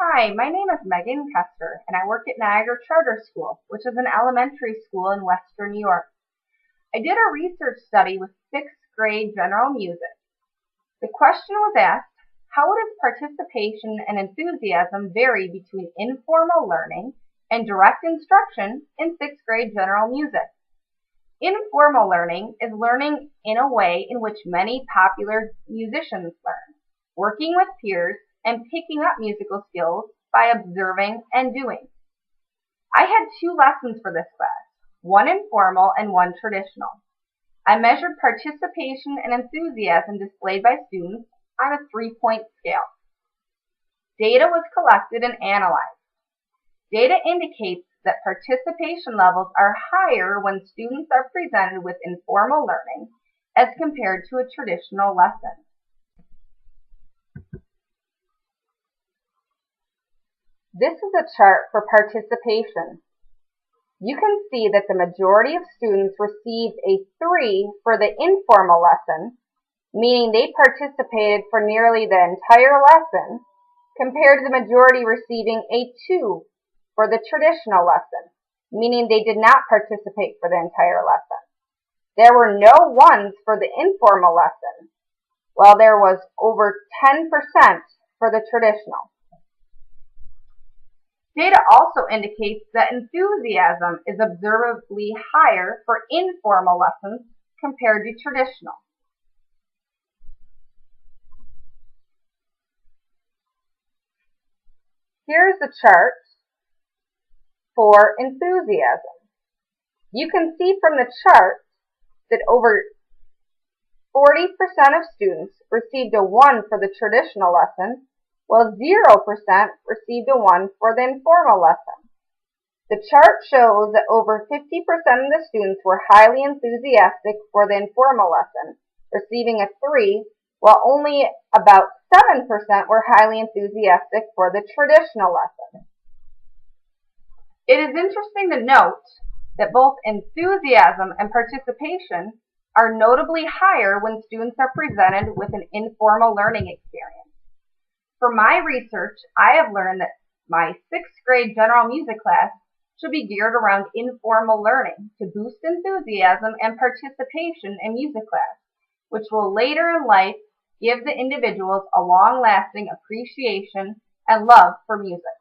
Hi, my name is Megan Kester, and I work at Niagara Charter School, which is an elementary school in Western New York. I did a research study with sixth grade general music. The question was asked, how does participation and enthusiasm vary between informal learning and direct instruction in sixth grade general music? Informal learning is learning in a way in which many popular musicians learn, working with peers and picking up musical skills by observing and doing. I had two lessons for this class, one informal and one traditional. I measured participation and enthusiasm displayed by students on a 3-point scale. Data was collected and analyzed. Data indicates that participation levels are higher when students are presented with informal learning as compared to a traditional lesson. This is a chart for participation. You can see that the majority of students received a 3 for the informal lesson, meaning they participated for nearly the entire lesson, compared to the majority receiving a 2 for the traditional lesson, meaning they did not participate for the entire lesson. There were no 1s for the informal lesson, while there was over 10% for the traditional. Data also indicates that enthusiasm is observably higher for informal lessons compared to traditional. Here's a chart for enthusiasm. You can see from the chart that over 40% of students received a 1 for the traditional lesson, while 0% received a 1 for the informal lesson. The chart shows that over 50% of the students were highly enthusiastic for the informal lesson, receiving a 3, while only about 7% were highly enthusiastic for the traditional lesson. It is interesting to note that both enthusiasm and participation are notably higher when students are presented with an informal learning experience. For my research, I have learned that my sixth grade general music class should be geared around informal learning to boost enthusiasm and participation in music class, which will later in life give the individuals a long-lasting appreciation and love for music.